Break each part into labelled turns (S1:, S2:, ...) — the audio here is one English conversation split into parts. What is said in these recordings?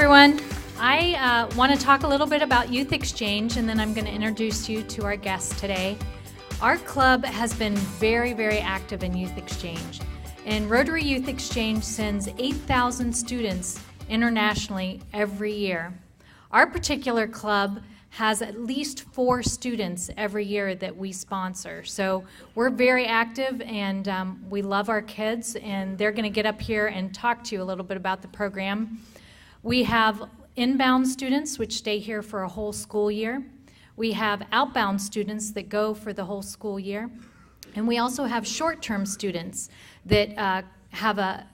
S1: everyone. I want to talk a little bit about Youth Exchange, and then I'm going to introduce you to our guest today. Our club has been very, very active in Youth Exchange, and Rotary Youth Exchange sends 8,000 students internationally every year. Our particular club has at least 4 students every year that we sponsor. So we're very active, and we love our kids, and they're going to get up here and talk to you a little bit about the program. We have inbound students, which stay here for a whole school year. We have outbound students that go for the whole school year. And we also have short-term students that have a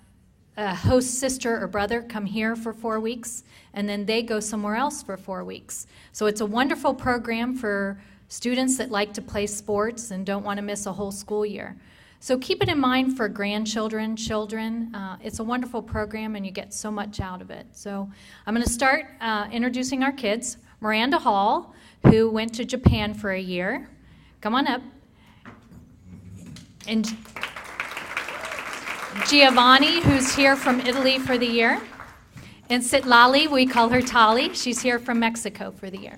S1: host sister or brother come here for 4 weeks, and then they go somewhere else for 4 weeks. So it's a wonderful program for students that like to play sports and don't want to miss a whole school year. So keep it in mind for grandchildren, children. It's a wonderful program, and you get so much out of it. So I'm going to start introducing our kids. Miranda Hall, who went to Japan for a year. Come on up. And Giovanni, who's here from Italy for the year. And Sitlali, we call her Tali. She's here from Mexico for the year.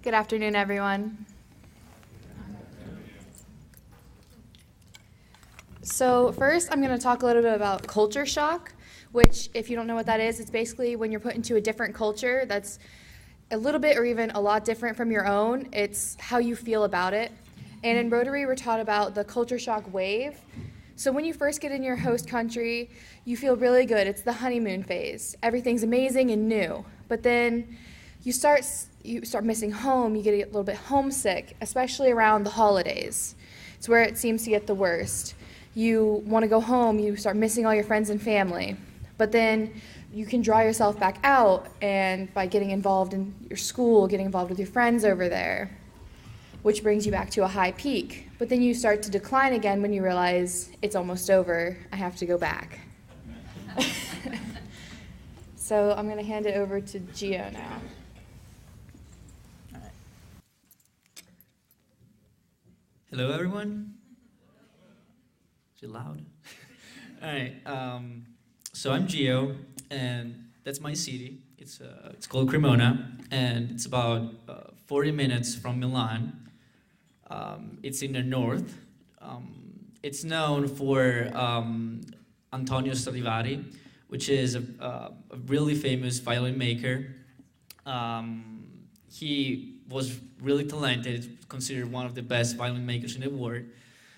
S2: Good afternoon, everyone. So first, I'm going to talk a little bit about culture shock, which, if you don't know what that is, it's basically when you're put into a different culture that's a little bit or even a lot different from your own. It's how you feel about it. And in Rotary, we're taught about the culture shock wave. So when you first get in your host country, you feel really good. It's the honeymoon phase. Everything's amazing and new. But then you start missing home. You get a little bit homesick, especially around the holidays. It's where it seems to get the worst. You want to go home. You start missing all your friends and family. But then you can draw yourself back out, and by getting involved in your school, getting involved with your friends over there, which brings you back to a high peak. But then you start to decline again when you realize it's almost over. I have to go back. So I'm going to hand it over to Gio now.
S3: Hello, everyone. Is it loud? All right. So I'm Gio, and that's my city. It's called Cremona, and it's about 40 minutes from Milan. It's in the north. It's known for Antonio Stradivari, which is a really famous violin maker. He was really talented, considered one of the best violin makers in the world.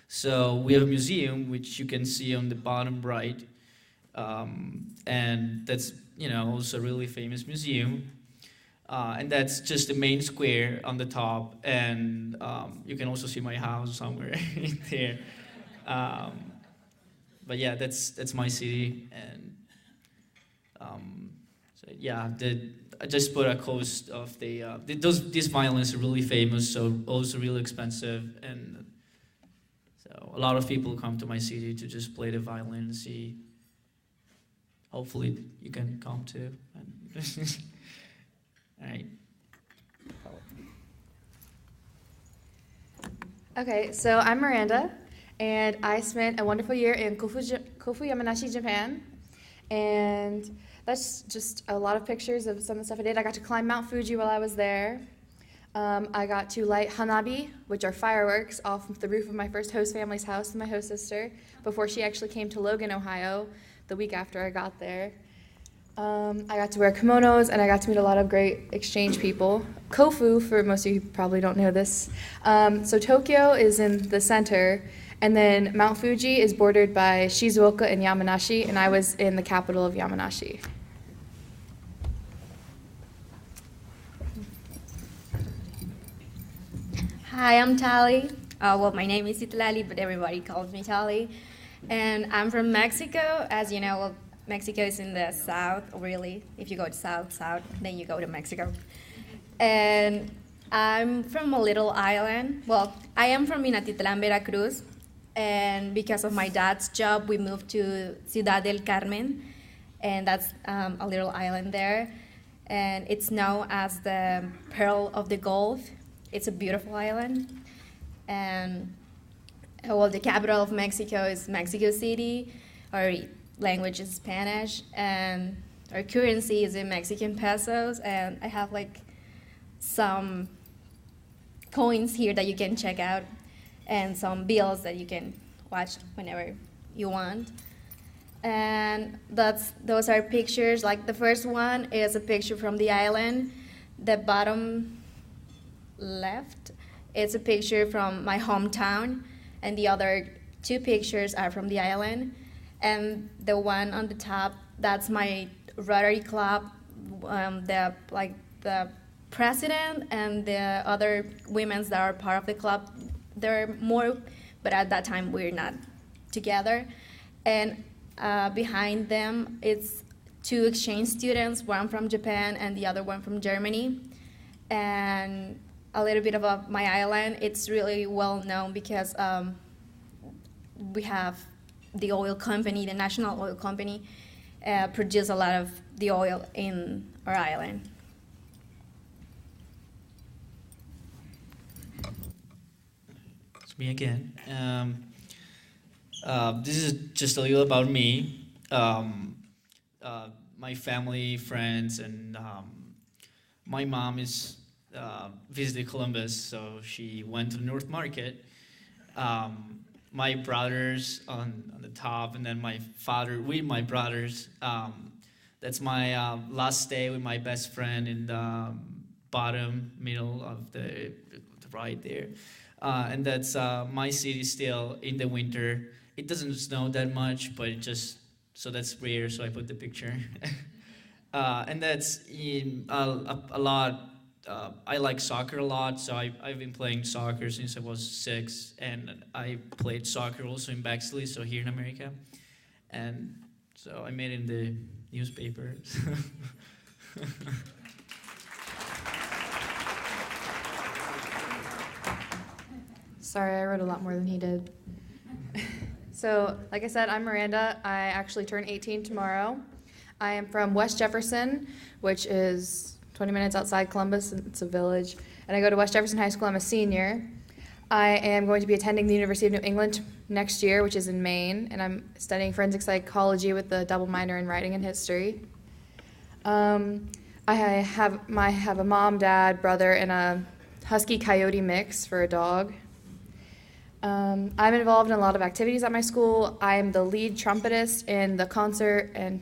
S3: So we have a museum, which you can see on the bottom right. And that's, also a really famous museum. And that's just the main square on the top. And you can also see my house somewhere in there. But yeah, that's my city. And so yeah, I just put a cost of these violins are really famous, so also really expensive. And so a lot of people come to my city to just play the violin and see. Hopefully you can come too. All right.
S2: Okay, so I'm Miranda, and I spent a wonderful year in Kofu, Yamanashi, Japan. And that's just a lot of pictures of some of the stuff I did. I got to climb Mount Fuji while I was there. I got to light hanabi, which are fireworks, off the roof of my first host family's house with my host sister before she actually came to Logan, Ohio, the week after I got there. I got to wear kimonos, and I got to meet a lot of great exchange people. Kofu, for most of you who probably don't know this, so Tokyo is in the center, and then Mount Fuji is bordered by Shizuoka and Yamanashi, and I was in the capital of Yamanashi.
S4: Hi, I'm Tali. My name is Sitlali, but everybody calls me Tali. And I'm from Mexico. As you know, Mexico is in the south, really. If you go to south, then you go to Mexico. And I'm from a little island. Well, I am from Minatitlan, Veracruz. And because of my dad's job, we moved to Ciudad del Carmen. And that's a little island there. And it's known as the Pearl of the Gulf. It's a beautiful island. And well, the capital of Mexico is Mexico City. Our language is Spanish, and our currency is in Mexican pesos. And I have like some coins here that you can check out, and some bills that you can watch whenever you want. And those are pictures. Like the first one is a picture from the island. The bottom left is a picture from my hometown, and the other two pictures are from the island. And the one on the top, that's my Rotary Club. The president and the other women that are part of the club, there are more, but at that time we're not together. And behind them, it's two exchange students, one from Japan and the other one from Germany. And a little bit about my island, it's really well known because we have the oil company, the national oil company, produce a lot of the oil in our island.
S3: It's me again. This is just a little about me, my family, friends, and my mom is visited Columbus, so she went to the North Market. My brothers on the top, and then my father with my brothers. That's my last day with my best friend in the bottom middle of the right there. And that's my city still in the winter. It doesn't snow that much, but so that's rare, so I put the picture. And that's in a lot. I like soccer a lot, so I've been playing soccer since I was 6, and I played soccer also in Bexley, so here in America. And so I made it in the newspapers.
S2: Sorry, I wrote a lot more than he did. So, like I said, I'm Miranda. I actually turn 18 tomorrow. I am from West Jefferson, which is 20 minutes outside Columbus. It's a village. And I go to West Jefferson High School. I'm a senior. I am going to be attending the University of New England next year, which is in Maine, and I'm studying forensic psychology with a double minor in writing and history. I have a mom, dad, brother, and a husky coyote mix for a dog. I'm involved in a lot of activities at my school. I'm the lead trumpetist in the concert and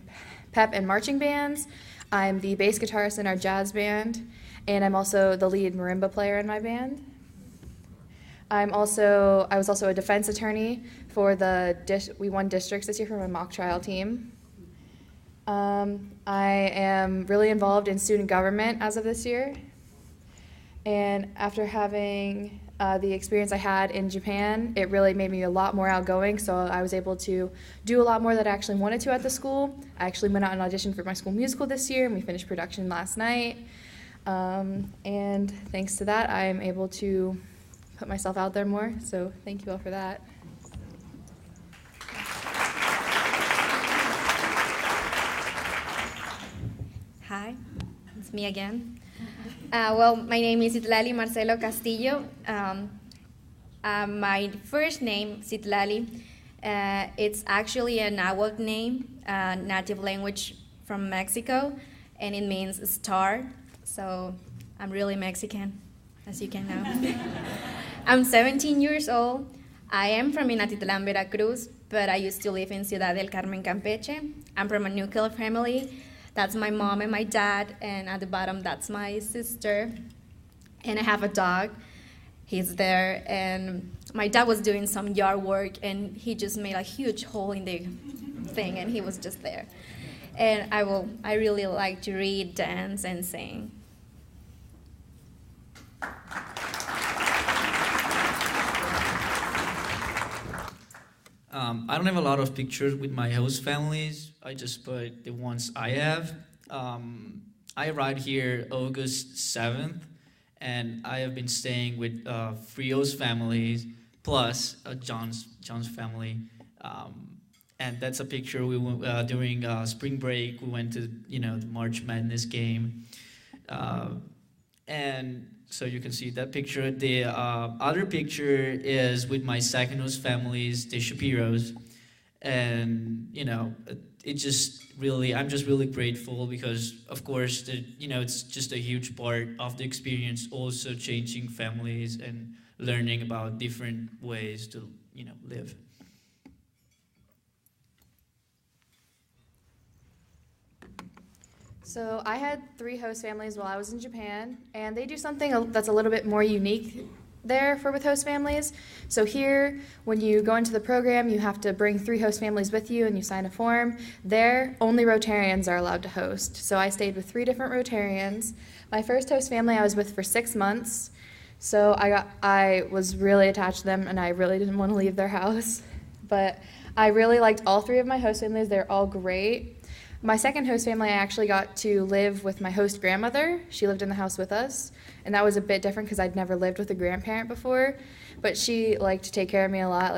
S2: pep and marching bands. I'm the bass guitarist in our jazz band, and I'm also the lead marimba player in my band. I was also a defense attorney for we won districts this year for my mock trial team. I am really involved in student government as of this year. And after having the experience I had in Japan, it really made me a lot more outgoing, so I was able to do a lot more that I actually wanted to at the school. I actually went out and auditioned for my school musical this year, and we finished production last night. And thanks to that, I am able to put myself out there more, so thank you all for that.
S4: Hi, it's me again. Well, my name is Citlali Marcelo Castillo. My first name, Citlali, it's actually a Nahuatl name, a native language from Mexico, and it means star, so I'm really Mexican, as you can know. I'm 17 years old. I am from Minatitlán, Veracruz, but I used to live in Ciudad del Carmen, Campeche. I'm from a nuclear family. That's my mom and my dad, and at the bottom, that's my sister. And I have a dog. He's there, and my dad was doing some yard work, and he just made a huge hole in the thing, and he was just there. And I really like to read, dance, and sing.
S3: I don't have a lot of pictures with my host families. I just put the ones I have. I arrived here August 7th, and I have been staying with three host families plus John's family. And that's a picture we went during spring break. We went to the March Madness game. And so you can see that picture. The other picture is with my second host families, the Shapiros. And, it just really, I'm just really grateful because, of course, it's just a huge part of the experience, also changing families and learning about different ways to, live.
S2: So I had 3 host families while I was in Japan, and they do something that's a little bit more unique there with host families. So here, when you go into the program, you have to bring 3 host families with you and you sign a form. There, only Rotarians are allowed to host. So I stayed with 3 different Rotarians. My first host family I was with for 6 months. So I was really attached to them and I really didn't want to leave their house. But I really liked all 3 of my host families. They're all great. My second host family, I actually got to live with my host grandmother. She lived in the house with us, and that was a bit different because I'd never lived with a grandparent before, but she liked to take care of me a lot.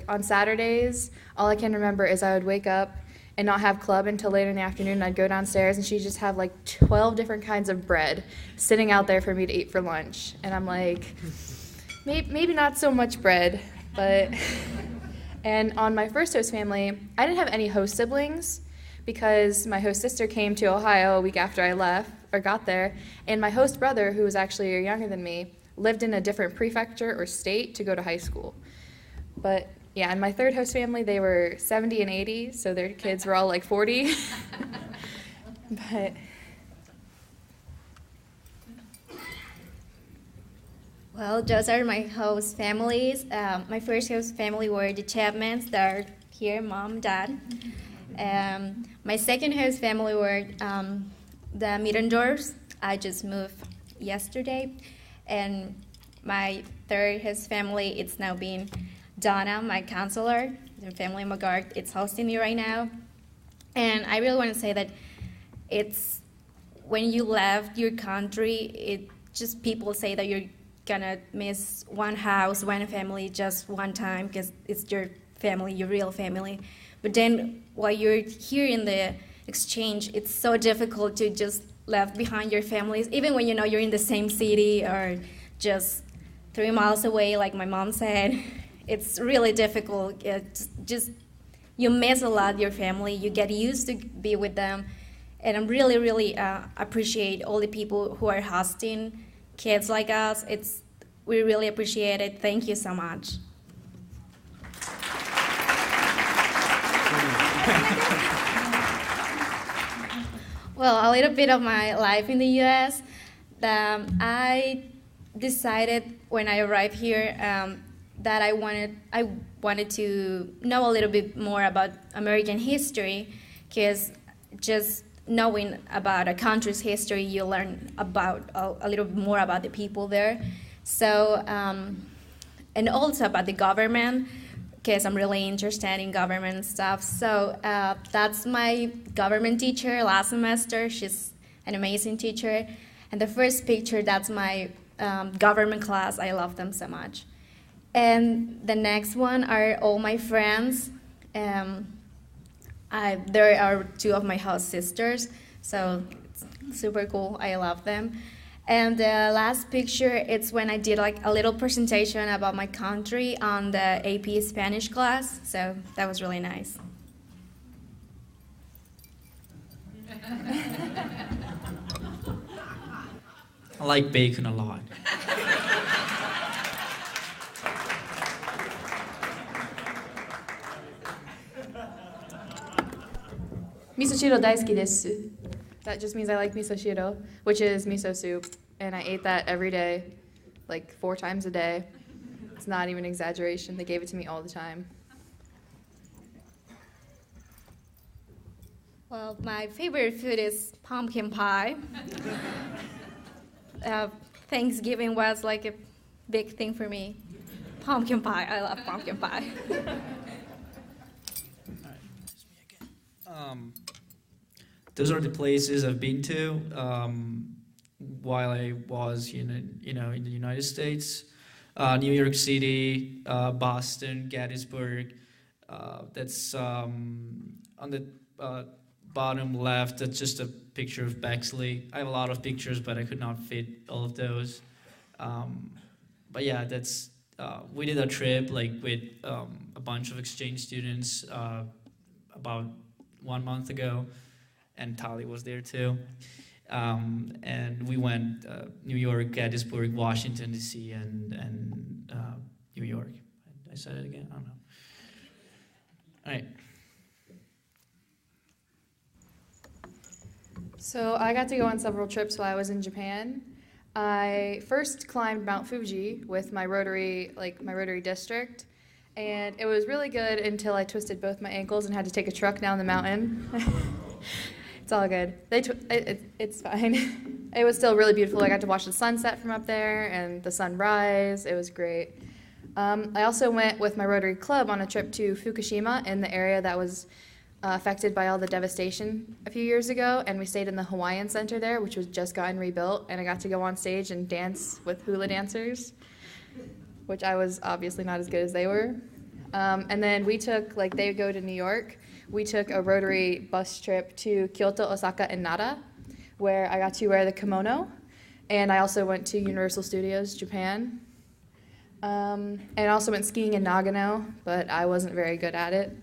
S2: On Saturdays, all I can remember is I would wake up and not have club until later in the afternoon, and I'd go downstairs, and she'd just have 12 different kinds of bread sitting out there for me to eat for lunch, and I'm like, maybe not so much bread, but... And on my first host family, I didn't have any host siblings, because my host sister came to Ohio a week after I left, or got there, and my host brother, who was actually a year younger than me, lived in a different prefecture or state to go to high school. But yeah, and my third host family, they were 70 and 80, so their kids were all 40. But
S4: Well, those are my host families. My first host family were the Chapmans, that are here, mom, dad. My second host family were the Middendorfs. I just moved yesterday. And my third host family, it's now being Donna, my counselor. The family Magard, it's hosting me right now. And I really want to say that it's when you left your country, it just people say that you're gonna miss one house, one family, just one time because it's your family, your real family. But then while you're here in the exchange, it's so difficult to just left behind your families, even when you're in the same city or just 3 miles away, like my mom said. It's really difficult. It's just you miss a lot your family. You get used to be with them. And I really, really appreciate all the people who are hosting kids like us. We really appreciate it. Thank you so much. Well, a little bit of my life in the U.S. I decided when I arrived here that I wanted to know a little bit more about American history, because just knowing about a country's history, you learn about a little bit more about the people there. So, and also about the government, because I'm really interested in government stuff. So that's my government teacher last semester. She's an amazing teacher. And the first picture, that's my government class. I love them so much. And the next one are all my friends. There are 2 of my house sisters, so it's super cool. I love them. And the last picture, it's when I did a little presentation about my country on the AP Spanish class, so that was really nice.
S3: I like bacon a lot.
S2: 味噌汁大好きです. That just means I like miso shiro, which is miso soup, and I ate that every day, 4 times a day. It's not even an exaggeration. They gave it to me all the time.
S4: Well, my favorite food is pumpkin pie. Thanksgiving was a big thing for me. Pumpkin pie. I love pumpkin pie.
S3: Those are the places I've been to while I was in the United States. New York City, Boston, Gettysburg. That's on the bottom left, that's just a picture of Bexley. I have a lot of pictures, but I could not fit all of those. But yeah, that's we did a trip like with a bunch of exchange students about 1 month ago, and Tali was there too. And we went New York, Gettysburg, Washington D.C., and New York. I said it again. I don't know. All right.
S2: So I got to go on several trips while I was in Japan. I first climbed Mount Fuji with my Rotary district, and it was really good until I twisted both my ankles and had to take a truck down the mountain. It's all good. It's fine. It was still really beautiful. I got to watch the sunset from up there and the sunrise. It was great. I also went with my Rotary Club on a trip to Fukushima in the area that was affected by all the devastation a few years ago, and we stayed in the Hawaiian Center there, which was just gotten rebuilt, and I got to go on stage and dance with hula dancers, which I was obviously not as good as they were. And then we took, they go to New York, we took a Rotary bus trip to Kyoto, Osaka, and Nara, where I got to wear the kimono, and I also went to Universal Studios, Japan. And I also went skiing in Nagano, but I wasn't very good at it.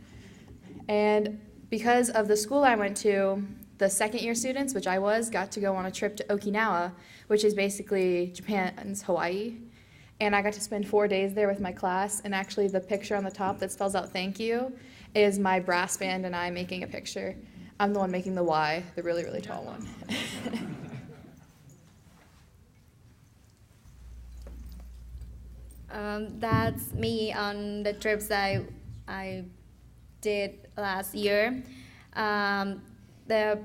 S2: And because of the school I went to, the second-year students, which I was, got to go on a trip to Okinawa, which is basically Japan's Hawaii. And I got to spend 4 days there with my class, and actually the picture on the top that spells out thank you is my brass band and I making a picture. I'm the one making the Y, the really, really tall one.
S4: That's me on the trips that I did last year. The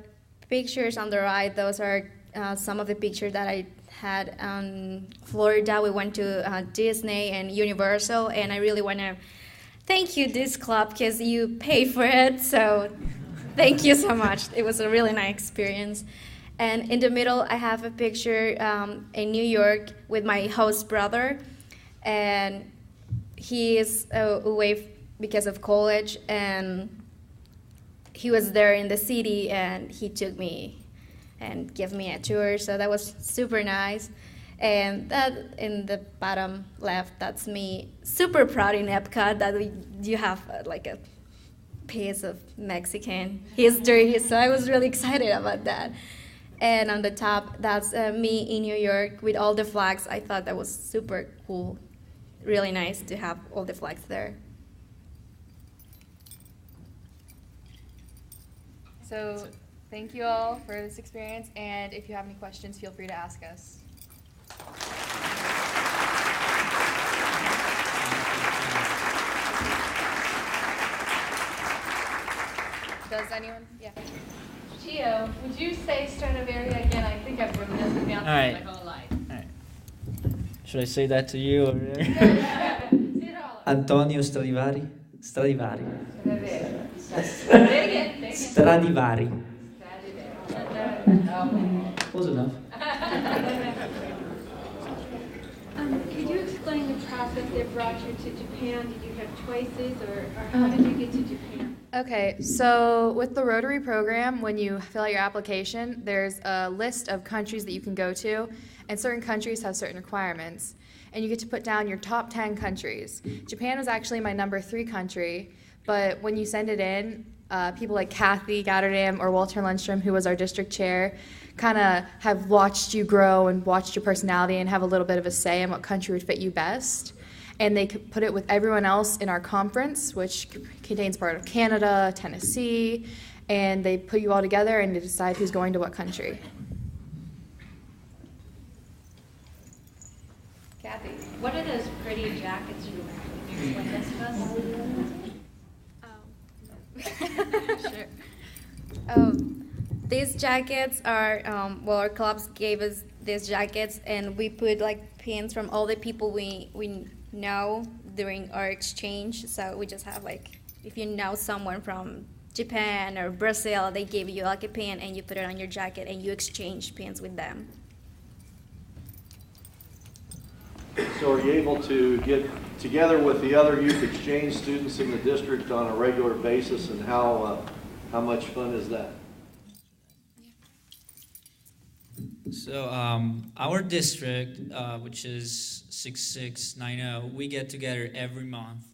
S4: pictures on the right, those are some of the pictures that I had on Florida. We went to Disney and Universal, and I really want to thank you, this club, because you pay for it, so thank you so much. It was a really nice experience. And in the middle, I have a picture in New York with my host brother, and he is away because of college, and he was there in the city, and he took me and gave me a tour, so that was super nice. And that in the bottom left, that's me super proud in Epcot that you have like a piece of Mexican history, so I was really excited about that. And on the top, that's me in New York with all the flags. I thought that was super cool, really nice to have all the flags there.
S2: So thank you all for this experience, and if you have any questions, feel free to ask us. Does anyone? Yeah.
S5: Gio, would you say Stradivari again? I think I've driven this down my whole life.
S3: All right. Should I say that to you? Or?
S5: Say it all.
S3: Antonio Stradivari. Stradivari.
S5: Stradivari.
S3: Close enough.
S6: Could you explain the process that brought you to Japan? Did you have choices, or how did you get to Japan?
S2: Okay, so with the Rotary program, when you fill out your application, there's a list of countries that you can go to, and certain countries have certain requirements. And you get to put down your top 10 countries. Japan was actually my number 3 country, but when you send it in, people like Kathy Gatterdam or Walter Lundstrom, who was our district chair, kind of have watched you grow and watched your personality and have a little bit of a say in what country would fit you best. And they could put it with everyone else in our conference, which contains part of Canada, Tennessee, and they put you all together and they decide who's going to what country.
S5: Kathy, what are those pretty jackets you're wearing? Can you explain this to us?
S4: Sure. These jackets are, our clubs gave us these jackets, and we put like pins from all the people we know during our exchange. So we just have like, if you know someone from Japan or Brazil, they give you like a pin and you put it on your jacket and you exchange pins with them.
S7: So are you able to get together with the other youth exchange students in the district on a regular basis, and how much fun is that?
S3: So our district, which is 6690, we get together every month,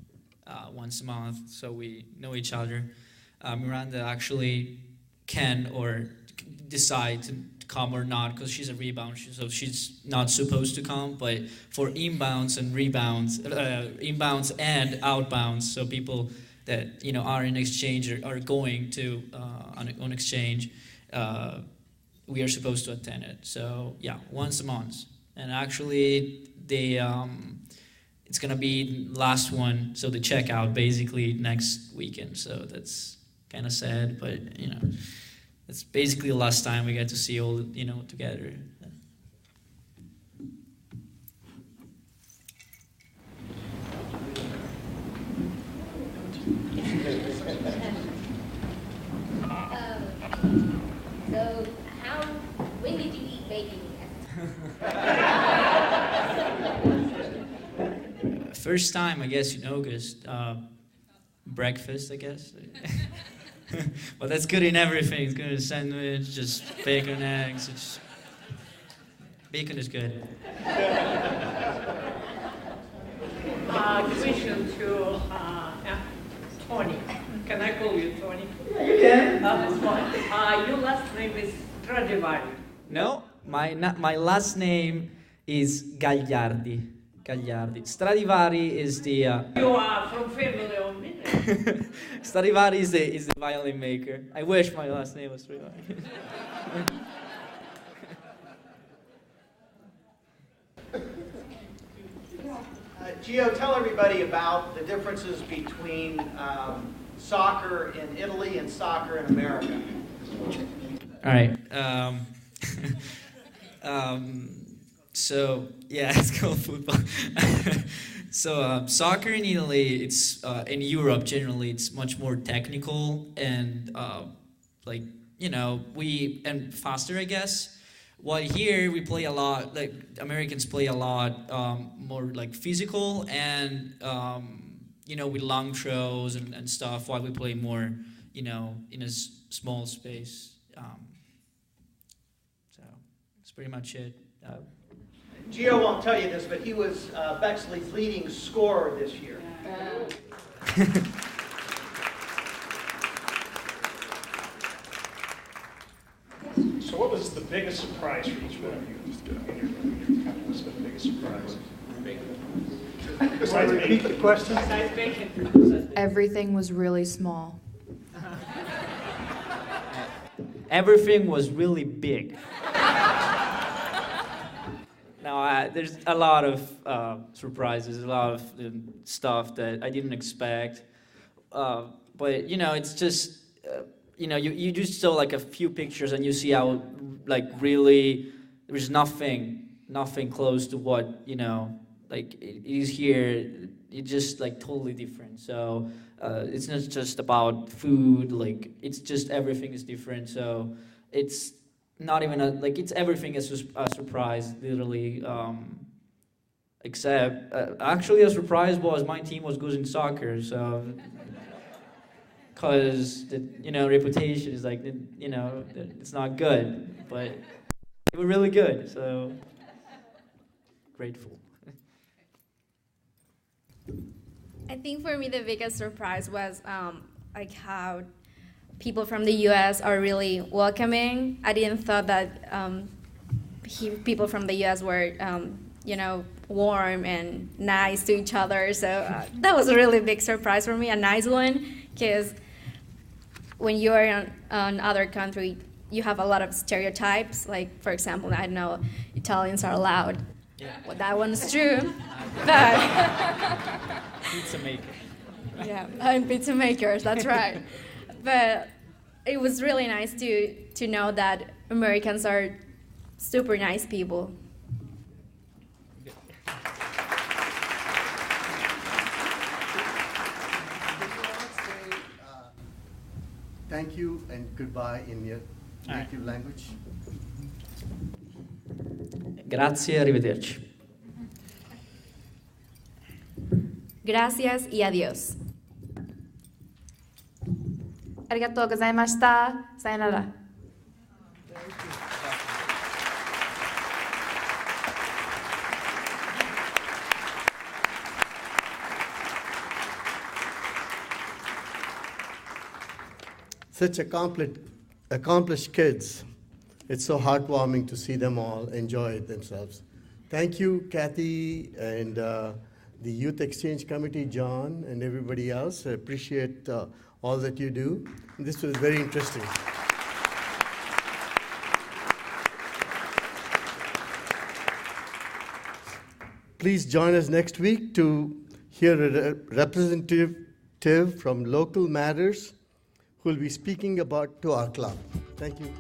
S3: once a month, so we know each other. Miranda actually can or decide to come or not because she's a rebound, so she's not supposed to come. But for inbounds and rebounds, inbounds and outbounds, so people that are in exchange or are going to on exchange, we are supposed to attend it. So yeah, once a month. And actually, it's gonna be last one, so the checkout basically next weekend. So that's kind of sad, but it's basically the last time we get to see all together.
S8: So when did you eat bacon?
S3: First time, I guess, in August. Breakfast, I guess. But that's good in everything. It's good in a sandwich, just bacon, eggs. Bacon is good.
S9: Question to Tony. Can I call you Tony?
S3: You can.
S9: That's fine. Your last name is Stradivari.
S3: No, my last name is Gagliardi. Stradivari is the.
S9: You are from family of music.
S3: Stradivari is the violin maker. I wish my last name was Stradivari.
S10: Gio, tell everybody about the differences between soccer in Italy and soccer in America.
S3: All right. So yeah, it's called football. So soccer in Italy, it's in Europe generally, it's much more technical and and faster, I guess. While here we play a lot, like Americans play a lot more like physical and with long throws and stuff. While we play more, in a small space. So that's pretty much it.
S10: Gio won't tell you this, but he was Bexley's leading scorer this year.
S11: So what was the biggest surprise for each one of you? What's been the biggest surprise?
S7: Besides repeat the question?
S2: Everything was really small.
S3: Everything was really big. Now, there's a lot of surprises, a lot of stuff that I didn't expect. But, it's just, you just saw like a few pictures and you see how, like, really, there's nothing close to what, like, it is here. It's just, like, totally different. So it's not just about food, like, it's just everything is different. So it's not even it's everything is a surprise, literally. Except, actually, a surprise was my team was good in soccer, so because the reputation is like it's not good, but they were really good, so grateful.
S4: I think for me the biggest surprise was like how people from the U.S. are really welcoming. I didn't thought that people from the U.S. were, warm and nice to each other. So that was a really big surprise for me, a nice one, because when you're in other country, you have a lot of stereotypes. Like, for example, I know Italians are loud.
S3: Yeah.
S4: Well, that one's true. But
S3: Pizza maker.
S4: yeah, and pizza makers, that's right. But it was really nice to know that Americans are super nice people.
S12: Thank you and goodbye in your native language.
S3: Grazie, arrivederci.
S4: Gracias y adiós.
S2: Arigatou gozaimashita. Sayonara.
S12: such accomplished kids. It's so heartwarming to see them all enjoy themselves. Thank you, Kathy, and the Youth Exchange Committee, John, and everybody else. I appreciate all that you do. This was very interesting. Please join us next week to hear a representative from Local Matters who will be speaking to our club. Thank you.